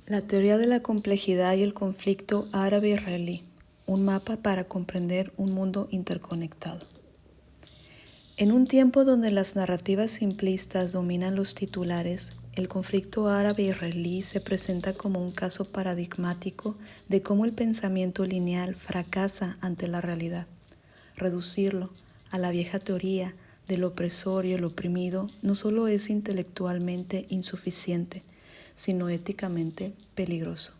La teoría de la complejidad y el conflicto árabe-israelí, un mapa para comprender un mundo interconectado. En un tiempo donde las narrativas simplistas dominan los titulares, el conflicto árabe-israelí se presenta como un caso paradigmático de cómo el pensamiento lineal fracasa ante la realidad. Reducirlo a la vieja teoría del opresor y el oprimido no solo es intelectualmente insuficiente, sino éticamente peligroso.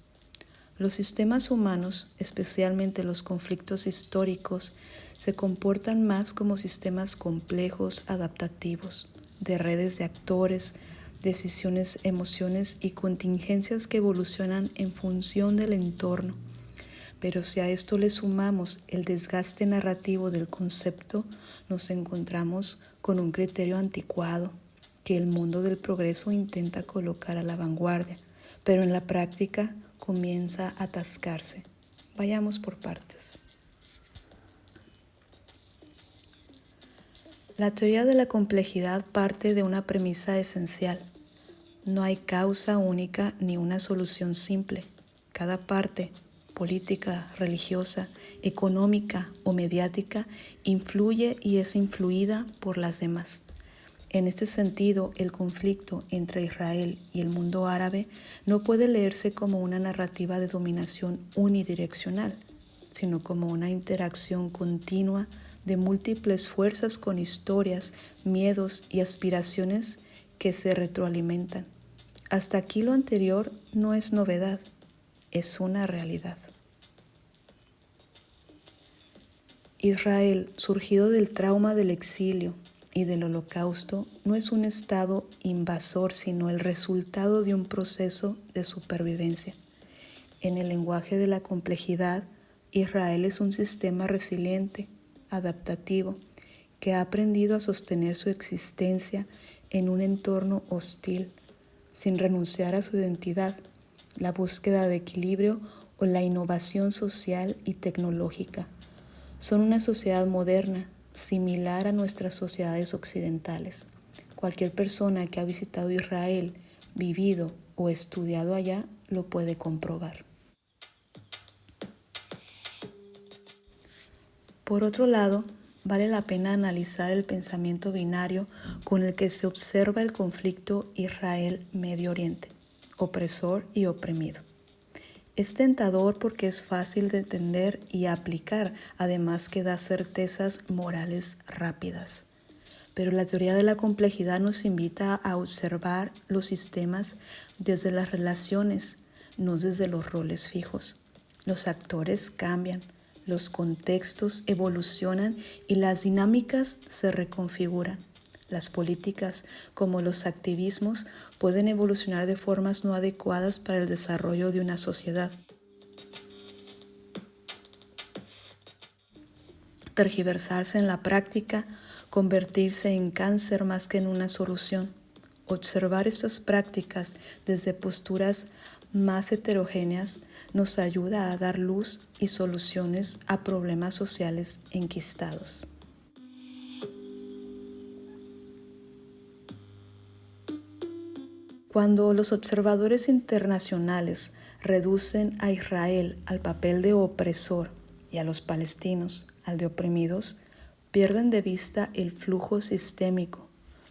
Los sistemas humanos, especialmente los conflictos históricos, se comportan más como sistemas complejos adaptativos, de redes de actores, decisiones, emociones y contingencias que evolucionan en función del entorno. Pero si a esto le sumamos el desgaste narrativo del concepto, nos encontramos con un criterio anticuado que el mundo del progreso intenta colocar a la vanguardia, pero en la práctica comienza a atascarse. Vayamos por partes. La teoría de la complejidad parte de una premisa esencial. No hay causa única ni una solución simple. Cada parte, política, religiosa, económica o mediática, influye y es influida por las demás. En este sentido, el conflicto entre Israel y el mundo árabe no puede leerse como una narrativa de dominación unidireccional, sino como una interacción continua de múltiples fuerzas con historias, miedos y aspiraciones que se retroalimentan. Hasta aquí lo anterior no es novedad, es una realidad. Israel, surgido del trauma del exilio y del Holocausto, no es un estado invasor, sino el resultado de un proceso de supervivencia. En el lenguaje de la complejidad, Israel es un sistema resiliente, adaptativo, que ha aprendido a sostener su existencia en un entorno hostil, sin renunciar a su identidad, la búsqueda de equilibrio o la innovación social y tecnológica. Son una sociedad moderna, similar a nuestras sociedades occidentales. Cualquier persona que ha visitado Israel, vivido o estudiado allá, lo puede comprobar. Por otro lado, vale la pena analizar el pensamiento binario con el que se observa el conflicto Israel-Medio Oriente, opresor y oprimido. Es tentador porque es fácil de entender y aplicar, además que da certezas morales rápidas. Pero la teoría de la complejidad nos invita a observar los sistemas desde las relaciones, no desde los roles fijos. Los actores cambian, los contextos evolucionan y las dinámicas se reconfiguran. Las políticas, como los activismos, pueden evolucionar de formas no adecuadas para el desarrollo de una sociedad. Tergiversarse en la práctica, convertirse en cáncer más que en una solución. Observar estas prácticas desde posturas más heterogéneas nos ayuda a dar luz y soluciones a problemas sociales enquistados. Cuando los observadores internacionales reducen a Israel al papel de opresor y a los palestinos al de oprimidos, pierden de vista el flujo sistémico,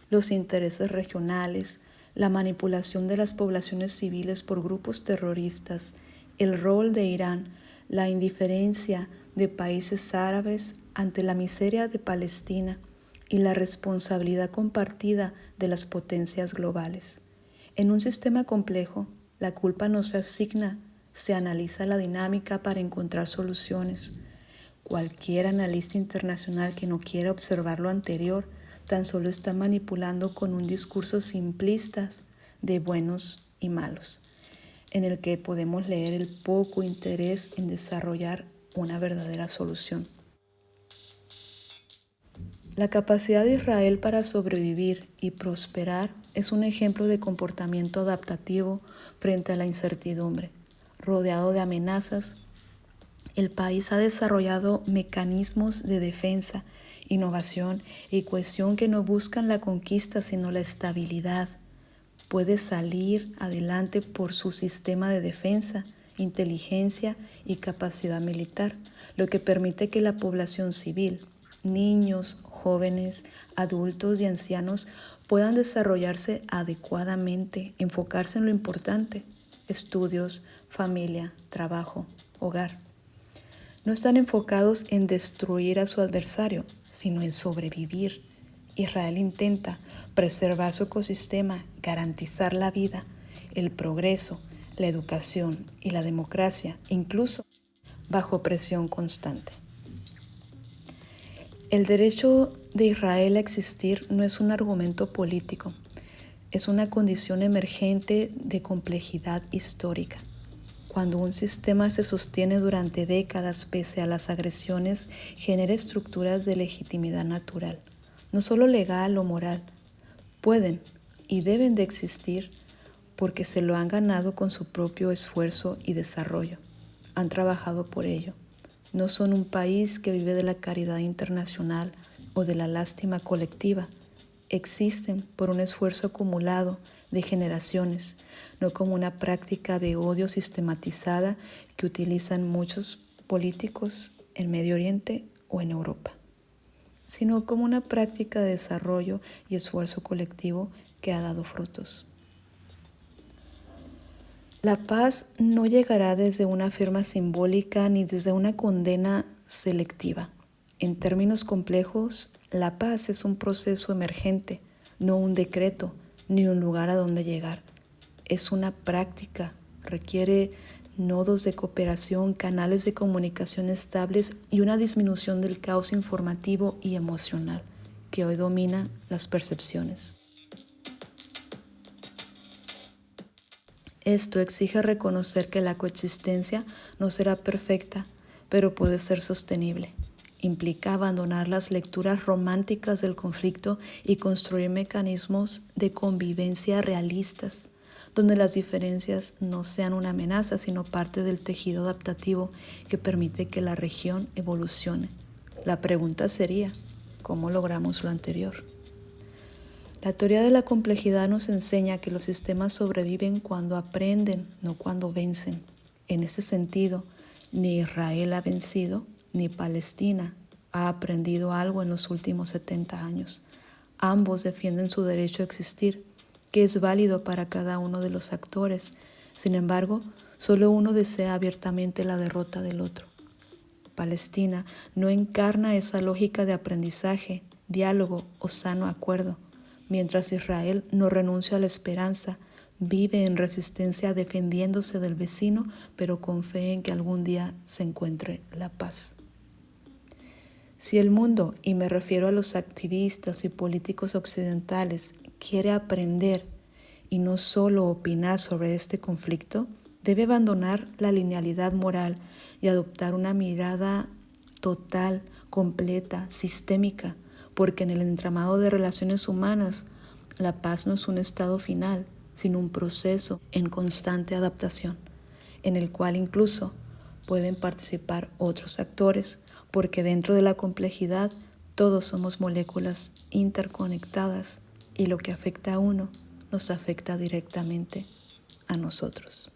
los intereses regionales, la manipulación de las poblaciones civiles por grupos terroristas, el rol de Irán, la indiferencia de países árabes ante la miseria de Palestina y la responsabilidad compartida de las potencias globales. En un sistema complejo, la culpa no se asigna, se analiza la dinámica para encontrar soluciones. Cualquier analista internacional que no quiera observar lo anterior tan solo está manipulando con un discurso simplista de buenos y malos, en el que podemos leer el poco interés en desarrollar una verdadera solución. La capacidad de Israel para sobrevivir y prosperar es un ejemplo de comportamiento adaptativo frente a la incertidumbre. Rodeado de amenazas, el país ha desarrollado mecanismos de defensa, innovación y cohesión que no buscan la conquista sino la estabilidad. puede salir adelante por su sistema de defensa, inteligencia y capacidad militar, lo que permite que la población civil, niños, jóvenes, adultos y ancianos puedan desarrollarse adecuadamente, enfocarse en lo importante: estudios, familia, trabajo, hogar. No están enfocados en destruir a su adversario, sino en sobrevivir. Israel intenta preservar su ecosistema, garantizar la vida, el progreso, la educación y la democracia, incluso bajo presión constante. El derecho de Israel a existir no es un argumento político, es una condición emergente de complejidad histórica. Cuando un sistema se sostiene durante décadas pese a las agresiones, genera estructuras de legitimidad natural, no solo legal o moral. Pueden y deben de existir porque se lo han ganado con su propio esfuerzo y desarrollo. Han trabajado por ello. No son un país que vive de la caridad internacional o de la lástima colectiva. Existen por un esfuerzo acumulado de generaciones, no como una práctica de odio sistematizada que utilizan muchos políticos en Medio Oriente o en Europa, sino como una práctica de desarrollo y esfuerzo colectivo que ha dado frutos. La paz no llegará desde una firma simbólica ni desde una condena selectiva. En términos complejos, la paz es un proceso emergente, no un decreto ni un lugar a donde llegar. Es una práctica, requiere nodos de cooperación, canales de comunicación estables y una disminución del caos informativo y emocional que hoy domina las percepciones. Esto exige reconocer que la coexistencia no será perfecta, pero puede ser sostenible. Implica abandonar las lecturas románticas del conflicto y construir mecanismos de convivencia realistas, donde las diferencias no sean una amenaza, sino parte del tejido adaptativo que permite que la región evolucione. La pregunta sería, ¿cómo logramos lo anterior? La teoría de la complejidad nos enseña que los sistemas sobreviven cuando aprenden, no cuando vencen. En ese sentido, ni Israel ha vencido, ni Palestina ha aprendido algo en los últimos 70 años. Ambos defienden su derecho a existir, que es válido para cada uno de los actores. Sin embargo, solo uno desea abiertamente la derrota del otro. Palestina no encarna esa lógica de aprendizaje, diálogo o sano acuerdo, mientras Israel no renuncia a la esperanza, vive en resistencia defendiéndose del vecino, pero con fe en que algún día se encuentre la paz. Si el mundo, y me refiero a los activistas y políticos occidentales, quiere aprender y no solo opinar sobre este conflicto, debe abandonar la linealidad moral y adoptar una mirada total, completa, sistémica, porque en el entramado de relaciones humanas, la paz no es un estado final, sino un proceso en constante adaptación, en el cual incluso pueden participar otros actores, porque dentro de la complejidad todos somos moléculas interconectadas y lo que afecta a uno nos afecta directamente a nosotros.